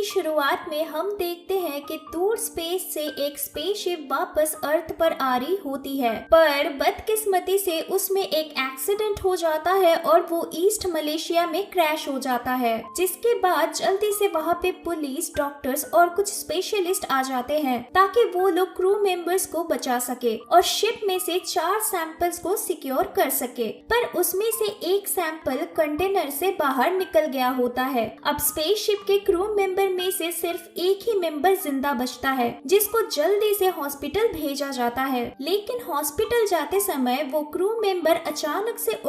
की शुरुआत में हम देखते हैं कि दूर स्पेस से एक स्पेसशिप वापस अर्थ पर आ रही होती है, पर बदकिस्मती से उसमें एक एक्सीडेंट हो जाता है और वो ईस्ट मलेशिया में क्रैश हो जाता है। जिसके बाद जल्दी से वहाँ पे पुलिस, डॉक्टर्स और कुछ स्पेशलिस्ट आ जाते हैं ताकि वो लोग क्रू मेंबर्स को बचा सके और शिप में से 4 सैंपल्स को सिक्योर कर सके। पर उसमें से एक सैंपल कंटेनर से बाहर निकल गया होता है। अब स्पेसशिप के क्रू मेंबर में से सिर्फ एक ही मेंबर जिंदा बचता है, जिसको जल्दी से हॉस्पिटल भेजा जाता है। लेकिन हॉस्पिटल जाते समय वो क्रू मेंबर अचानक से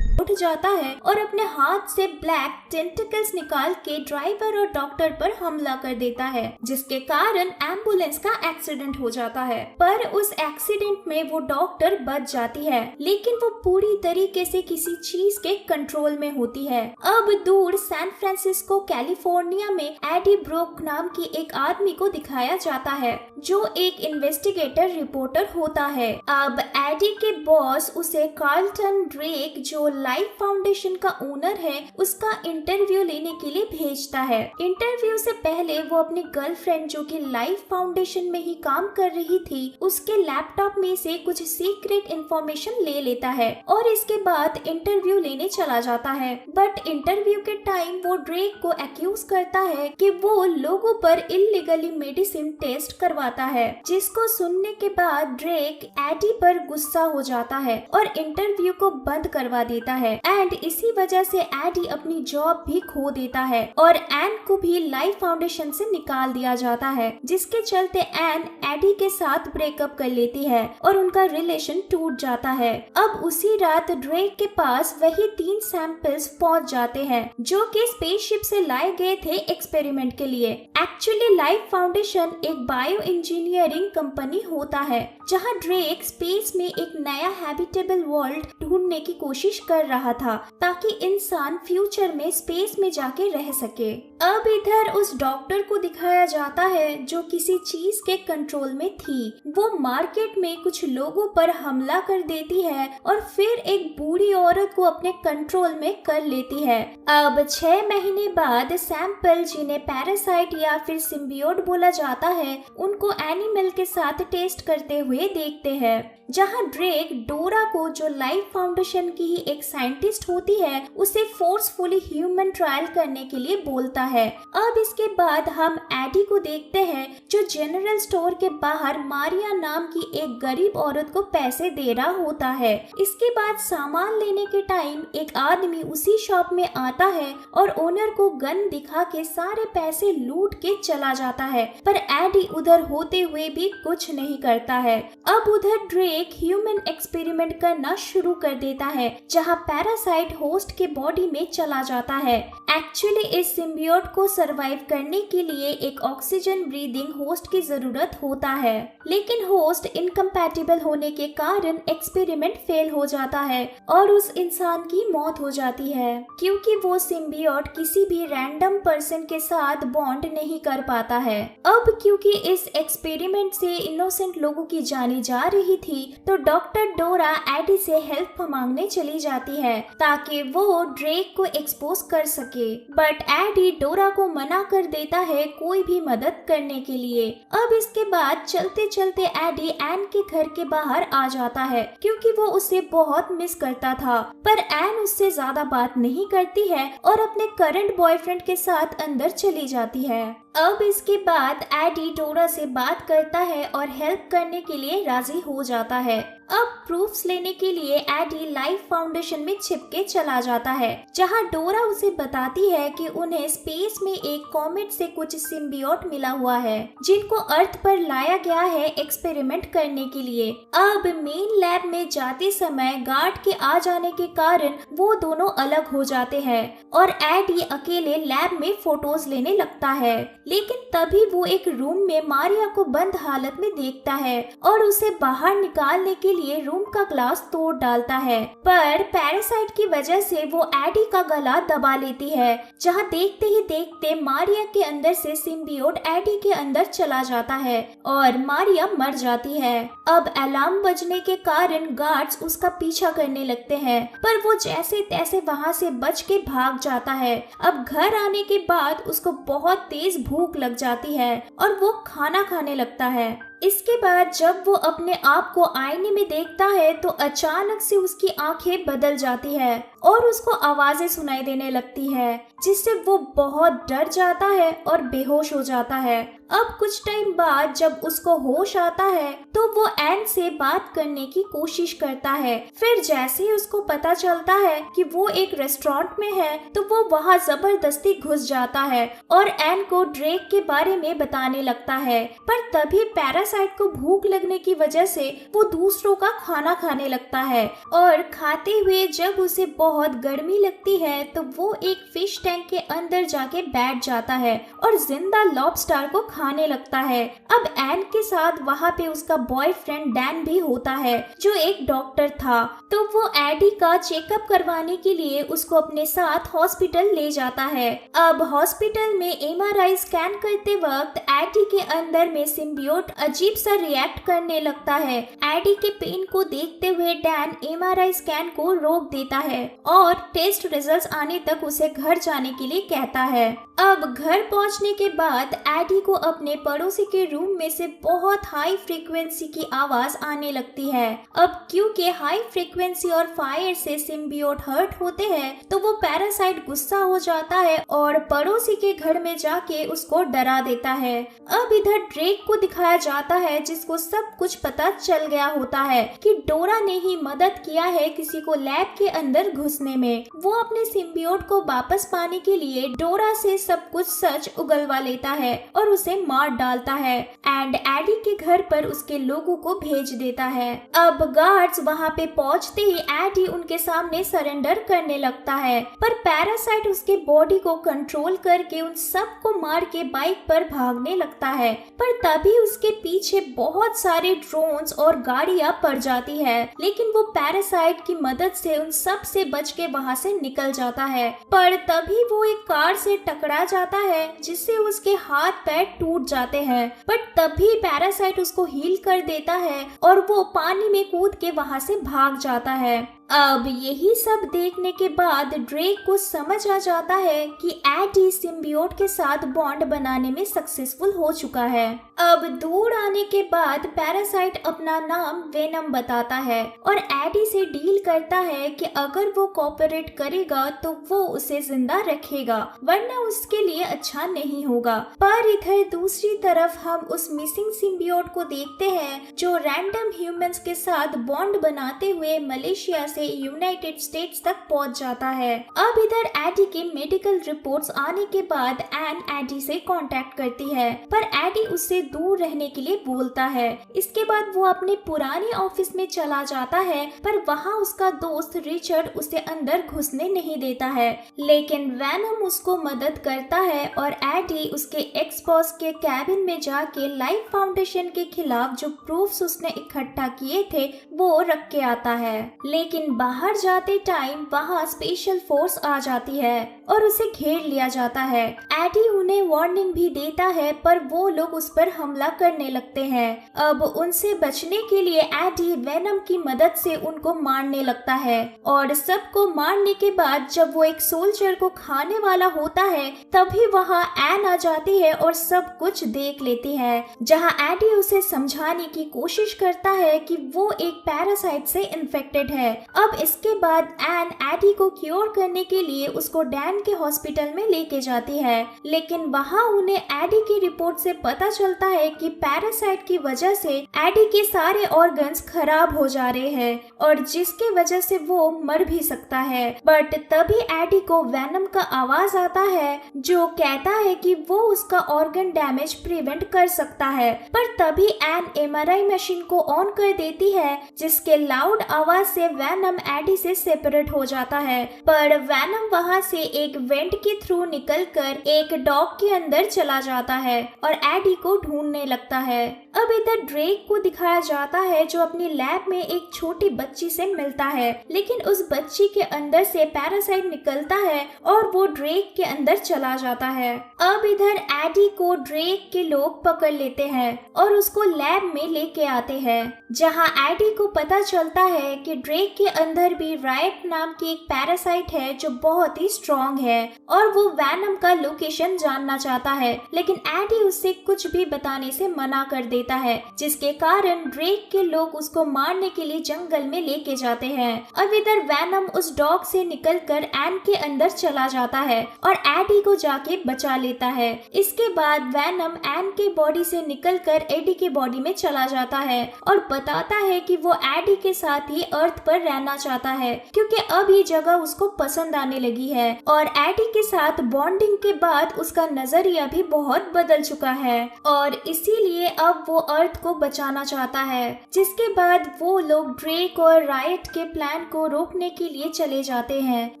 उठ जाता है और अपने हाथ से ब्लैक टेंटिकल्स निकाल के ड्राइवर और डॉक्टर पर हमला कर देता है, जिसके कारण एम्बुलेंस का एक्सीडेंट हो जाता है। पर उस एक्सीडेंट में वो डॉक्टर बच जाती है, लेकिन वो पूरी तरीके से किसी चीज के कंट्रोल में होती है। अब दूर सैन फ्रांसिस्को कैलिफोर्निया में एडी ब्रोक नाम की एक आदमी को दिखाया जाता है, जो एक इन्वेस्टिगेटर रिपोर्टर होता है। अब एडी के बॉस उसे कार्लटन ड्रेक, जो लाइफ फाउंडेशन का ओनर है, उसका इंटरव्यू लेने के लिए भेजता है। इंटरव्यू से पहले वो अपनी गर्लफ्रेंड, जो कि लाइफ फाउंडेशन में ही काम कर रही थी, उसके लैपटॉप में से कुछ सीक्रेट इंफॉर्मेशन ले लेता है और इसके बाद इंटरव्यू लेने चला जाता है। बट इंटरव्यू के टाइम वो ड्रेक को एक्यूज करता है कि वो लोगों पर इल्लीगली मेडिसिन टेस्ट करवाता है, जिसको सुनने के बाद ड्रेक एडी पर गुस्सा हो जाता है और इंटरव्यू को बंद करवा देता है। एंड इसी वजह से एडी अपनी जॉब भी खो देता है और एन को भी लाइफ फाउंडेशन से निकाल दिया जाता है, जिसके चलते एन एडी के साथ ब्रेकअप कर लेती है और उनका रिलेशन टूट जाता है। अब उसी रात ड्रेक के पास वही 3 सैंपल्स पहुंच जाते हैं, जो कि स्पेसशिप से लाए गए थे एक्सपेरिमेंट के लिए। एक्चुअली लाइफ फाउंडेशन एक बायो इंजीनियरिंग कंपनी होता है, जहां ड्रेक स्पेस में एक नया हैबिटेबल वर्ल्ड ढूंढने की कोशिश कर रहा था ताकि इंसान फ्यूचर में स्पेस में जाके रह सके। अब इधर उस डॉक्टर को दिखाया जाता है जो किसी चीज के कंट्रोल में थी। वो मार्केट में कुछ लोगों पर हमला कर देती है और फिर एक बूढ़ी औरत को अपने कंट्रोल में कर लेती है। अब 6 महीने बाद सैंपल, जिन्हें पैरासाइट या फिर सिम्बियोट बोला जाता है, उनको एनिमल के साथ टेस्ट करते हुए देखते हैं, जहां ड्रेक डोरा को, जो लाइफ फाउंडेशन की ही एक साइंटिस्ट होती है, उसे फोर्सफुली ह्यूमन ट्रायल करने के लिए बोलता है। अब इसके बाद हम एडी को देखते हैं, जो जनरल स्टोर के बाहर मारिया नाम की एक गरीब औरत को पैसे दे रहा होता है। इसके बाद सामान लेने के टाइम एक आदमी उसी शॉप में आता है और ओनर को गन दिखा के सारे पैसे लूट के चला जाता है, पर एडी उधर होते हुए भी कुछ नहीं करता है। अब उधर ड्रेक ह्यूमन एक्सपेरिमेंट करना शुरू कर देता है, जहां पैरासाइट होस्ट के बॉडी में चला जाता है। एक्चुअली इस सिम्बियोट को सरवाइव करने के लिए एक ऑक्सीजन ब्रीदिंग होस्ट की जरूरत होता है, लेकिन होस्ट इनकम्पैटिबल होने के कारण एक्सपेरिमेंट फेल हो जाता है और उस इंसान की मौत हो जाती है, क्योंकि वो सिम्बियोट किसी भी रैंडम पर्सन के साथ बॉन्ड नहीं कर पाता है। अब क्योंकि इस एक्सपेरिमेंट से इनोसेंट लोगों की जाने जा रही थी, तो डॉक्टर डोरा एडी से हेल्प मांगने चली जाती है ताकि वो ड्रेक को एक्सपोज कर सके। बट एडी डोरा को मना कर देता है कोई भी मदद करने के लिए। अब इसके बाद चलते चलते एडी एन के घर के बाहर आ जाता है, क्योंकि वो उसे बहुत मिस करता था, पर एन उससे ज्यादा बात नहीं करती है और अपने करंट बॉयफ्रेंड के साथ अंदर चली जाती है। अब इसके बाद एडी डोरा से बात करता है और हेल्प करने के लिए राजी हो जाता है। अब प्रूफ्स लेने के लिए एडी लाइफ फाउंडेशन में छिपके चला जाता है, जहां डोरा उसे बताती है कि उन्हें स्पेस में एक कॉमेट से कुछ सिम्बियोट मिला हुआ है, जिनको अर्थ पर लाया गया है एक्सपेरिमेंट करने के लिए। अब मेन लैब में जाते समय गार्ड के आ जाने के कारण वो दोनों अलग हो जाते हैं और एडी अकेले लैब में फोटोज लेने लगता है। लेकिन तभी वो एक रूम में मारिया को बंद हालत में देखता है और उसे बाहर निकालने के लिए रूम का ग्लास तोड़ डालता है, पर पैरासाइट की वजह से वो एडी का गला दबा लेती है, जहाँ देखते ही देखते मारिया के अंदर से सिम्बियोट एडी के अंदर चला जाता है और मारिया मर जाती है। अब अलार्म बजने के कारण गार्ड्स उसका पीछा करने लगते हैं, पर वो जैसे तैसे वहाँ से बच के भाग जाता है। अब घर आने के बाद उसको बहुत तेज भूख लग जाती है और वो खाना खाने लगता है। इसके बाद जब वो अपने आप को आईने में देखता है तो अचानक से उसकी आंखें बदल जाती है और उसको आवाजें सुनाई देने लगती है, जिससे वो बहुत डर जाता है और बेहोश हो जाता है। अब कुछ टाइम बाद जब उसको होश आता है तो वो एन से बात करने की कोशिश करता है। फिर जैसे ही उसको पता चलता है कि वो एक रेस्टोरेंट में है तो वो वहाँ जबरदस्ती घुस जाता है और एन को ड्रेक के बारे में बताने लगता है। पर तभी पैरासाइट को भूख लगने की वजह से वो दूसरों का खाना खाने लगता है और खाते हुए जब उसे बहुत गर्मी लगती है तो वो एक फिश टैंक के अंदर जाके बैठ जाता है और जिंदा लॉबस्टर को खाने लगता है। अब एन के साथ वहाँ पे उसका बॉयफ्रेंड डैन भी होता है, जो एक डॉक्टर था, तो वो एडी का चेकअप करवाने के लिए उसको अपने साथ हॉस्पिटल ले जाता है। अब हॉस्पिटल में एमआरआई स्कैन करते वक्त एडी के अंदर में सिम्बियोट अजीब सा रिएक्ट करने लगता है। एडी के पेन को देखते हुए डैन एमआरआई स्कैन को रोक देता है और टेस्ट रिजल्ट्स आने तक उसे घर जाने के लिए कहता है। अब घर पहुंचने के बाद एडी को अपने पड़ोसी के रूम में से बहुत हाई फ्रीक्वेंसी की आवाज आने लगती है। अब क्योंकि हाई फ्रीक्वेंसी और फायर से सिम्बियोट हर्ट होते हैं तो वो पैरासाइट गुस्सा हो जाता है और पड़ोसी के घर में जाके उसको डरा देता है। अब इधर ड्रेक को दिखाया जाता है, जिसको सब कुछ पता चल गया होता है कि डोरा ने ही मदद किया है किसी को लैब के अंदर घुसने में। वो अपने सिम्बियोट को वापस पाने के लिए डोरा से सब कुछ सच उगलवा लेता है और उसे मार डालता है एंड एडी के घर पर उसके लोगों को भेज देता है। अब गार्ड्स वहाँ पे पहुँचते ही एडी उनके सामने सरेंडर करने लगता है, पर पैरासाइट उसके बॉडी को कंट्रोल करके उन सबको मार के बाइक पर भागने लगता है। पर तभी उसके पीछे बहुत सारे ड्रोन्स और गाड़ियां पड़ जाती है, लेकिन वो पैरासाइट की मदद से उन सब से बच के वहाँ से निकल जाता है। पर तभी वो एक कार से टकरा जाता है, जिससे उसके हाथ पैर टूट जाते हैं। पर तभी पैरासाइट उसको हील कर देता है और वो पानी में कूद के वहाँ से भाग जाता है। अब यही सब देखने के बाद ड्रेक को समझ आ जाता है कि एडी सिम्बियोट के साथ बॉन्ड बनाने में सक्सेसफुल हो चुका है। अब दूर आने के बाद पैरासाइट अपना नाम वेनम बताता है और एडी से डील करता है कि अगर वो कोऑपरेट करेगा तो वो उसे जिंदा रखेगा, वरना उसके लिए अच्छा नहीं होगा। पर इधर दूसरी तरफ हम उस मिसिंग सिम्बियोट को देखते हैं जो रैंडम ह्यूमंस के साथ बॉन्ड बनाते हुए मलेशिया से यूनाइटेड स्टेट्स तक पहुंच जाता है। अब इधर एडी के मेडिकल रिपोर्ट्स आने के बाद एन एडी से कांटेक्ट करती है, पर एडी उससे दूर रहने के लिए बोलता है। इसके बाद वो अपने पुराने ऑफिस में चला जाता है, पर वहाँ उसका दोस्त रिचर्ड उसे अंदर घुसने नहीं देता है, लेकिन वेनम उसको मदद करता है और एडी उसके एक्स बॉस के कैबिन में जाके लाइफ फाउंडेशन के खिलाफ जो प्रूफ्स उसने इकट्ठा किए थे वो रख के आता है। लेकिन बाहर जाते टाइम वहाँ स्पेशल फोर्स आ जाती है और उसे घेर लिया जाता है। एडी उन्हें वार्निंग भी देता है, पर वो लोग उस पर हमला करने लगते हैं। अब उनसे बचने के लिए एडी वेनम की मदद से उनको मारने लगता है और सबको मारने के बाद जब वो एक सोल्जर को खाने वाला होता है तभी वहाँ एन आ जाती है और सब कुछ देख लेती है, जहाँ एडी उसे समझाने की कोशिश करता है कि वो एक पैरासाइट से इन्फेक्टेड है। अब इसके बाद एन एडी को क्योर करने के लिए उसको डैन के हॉस्पिटल में लेके जाती है, लेकिन वहाँ उन्हें एडी की रिपोर्ट से पता चलता है कि पैरासाइट की वजह से एडी के सारे ऑर्गन्स खराब हो जा रहे हैं और जिसके वजह से वो मर भी सकता है। बट तभी एडी को वेनम का आवाज आता है जो कहता है कि वो उसका ऑर्गन डैमेज प्रिवेंट कर सकता है। पर तभी एन एमआरआई मशीन को ऑन कर देती है, जिसके लाउड आवाज से वेनम वैनम एडी से सेपरेट हो जाता है, पर वैनम वहाँ से एक वेंट के थ्रू निकलकर एक डॉग के अंदर चला जाता है और एडी को ढूंढने लगता है। अब इधर ड्रेक को दिखाया जाता है जो अपनी लैब में एक छोटी बच्ची से मिलता है, लेकिन उस बच्ची के अंदर से पैरासाइट निकलता है और वो ड्रेक के अंदर चला जाता है। अब इधर एडी को ड्रेक के लोग पकड़ लेते हैं और उसको लैब में लेके आते हैं, जहां एडी को पता चलता है कि ड्रेक के अंदर भी रायट नाम की एक पैरासाइट है जो बहुत ही स्ट्रॉन्ग है और वो वैनम का लोकेशन जानना चाहता है, लेकिन एडी उससे कुछ भी बताने से मना कर देता है, जिसके कारण ड्रेक के लोग उसको मारने के लिए जंगल में लेके जाते हैं। अब इधर वैनम उस डॉग से निकलकर एन के अंदर चला जाता है और एडी को जाके बचा लेता है। इसके बाद वैनम एन के बॉडी से निकलकर एडी के बॉडी में चला जाता है और बताता है कि वो एडी के साथ ही अर्थ पर रहना चाहता है, क्योंकि अब ये जगह उसको पसंद आने लगी है और एडी के साथ बॉन्डिंग के बाद उसका नजरिया भी बहुत बदल चुका है और इसीलिए अब वो अर्थ को बचाना चाहता है। जिसके बाद वो लोग ड्रेक और रायट के प्लान को रोकने के लिए चले जाते हैं,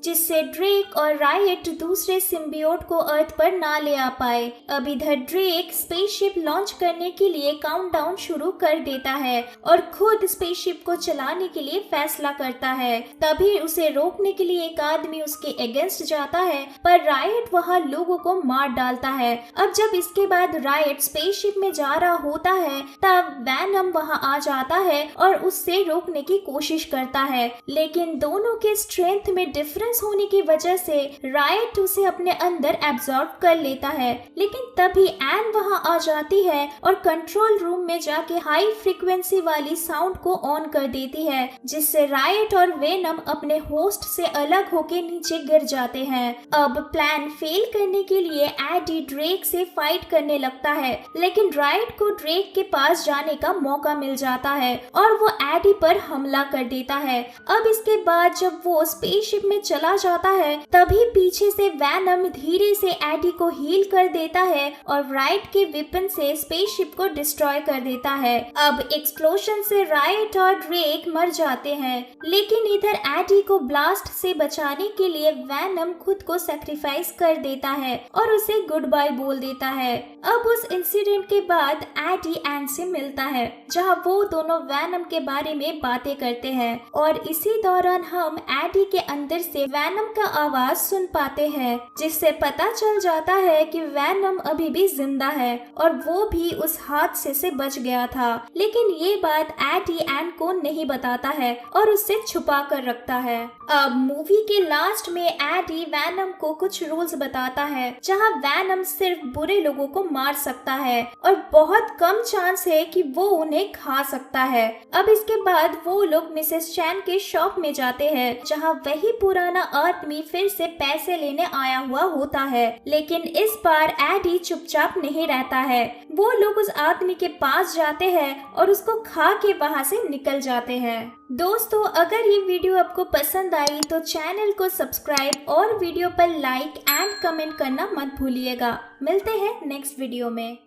जिससे ड्रेक और रायट दूसरे सिम्बियोट को अर्थ पर ना ले आ पाए। अब इधर ड्रेक स्पेसशिप लॉन्च करने के लिए काउंटडाउन शुरू कर देता है और खुद स्पेसशिप को चलाने के लिए फैसला करता है। तभी उसे रोकने के लिए एक आदमी उसके अगेंस्ट जाता है, पर रायट वहाँ लोगों को मार डालता है। अब जब इसके बाद रायट स्पेसशिप में जा रहा होता है तब वैनम वहाँ आ जाता है और उससे रोकने की कोशिश करता है, लेकिन दोनों के स्ट्रेंथ में डिफरेंस होने की वजह से रायट उसे अपने अंदर एब्जॉर्ब कर लेता है। लेकिन तभी एन वहाँ आ जाती है और कंट्रोल रूम में जाके हाई फ्रीक्वेंसी वाली साउंड को ऑन कर देती है, जिससे रायट और वेनम अपने होस्ट से अलग होके नीचे गिर जाते हैं। अब प्लान फेल करने के लिए एडी ड्रेक से फाइट करने लगता है, लेकिन रायट को ड्रेक के पास जाने का मौका मिल जाता है और वो एडी पर हमला कर देता है। अब इसके बाद जब वो स्पेसशिप में चला जाता है तभी पीछे से वैनम धीरे से एडी को हील कर देता है और रायट के वेपन से स्पेसशिप को डिस्ट्रॉय कर देता है। अब एक्सप्लोजन से रायट और ड्रेक मर जाते हैं, लेकिन इधर एडी को ब्लास्ट से बचाने के लिए वैनम खुद को सैक्रिफाइस कर देता है और उसे गुड बाय बोल देता है। अब उस इंसिडेंट के बाद एडी एन से मिलता है, जहां वो दोनों वैनम के बारे में बातें करते हैं और इसी दौरान हम एडी के अंदर से वैनम का आवाज सुन पाते हैं, जिससे पता चल जाता है कि वैनम अभी भी जिंदा है और वो भी उस हादसे से बच गया था। लेकिन ये बात एडी एन को नहीं बताता है और उससे छुपा कर रखता है। अब मूवी के लास्ट में एडी वैनम को कुछ रूल्स बताता है, जहां वैनम सिर्फ बुरे लोगों को मार सकता है और बहुत कम चांस है कि वो उन्हें खा सकता है। अब इसके बाद वो लोग मिसेस चैन के शॉप में जाते हैं, जहां वही पुराना आदमी फिर से पैसे लेने आया हुआ होता है, लेकिन इस बार एडी चुपचाप नहीं रहता है। वो लोग उस आदमी के पास जाते हैं और उसको खा के वहाँ से निकल जाते हैं। दोस्तों, अगर ये वीडियो आपको पसंद आई तो चैनल को सब्सक्राइब और वीडियो पर लाइक एंड कमेंट करना मत भूलिएगा। मिलते हैं नेक्स्ट वीडियो में।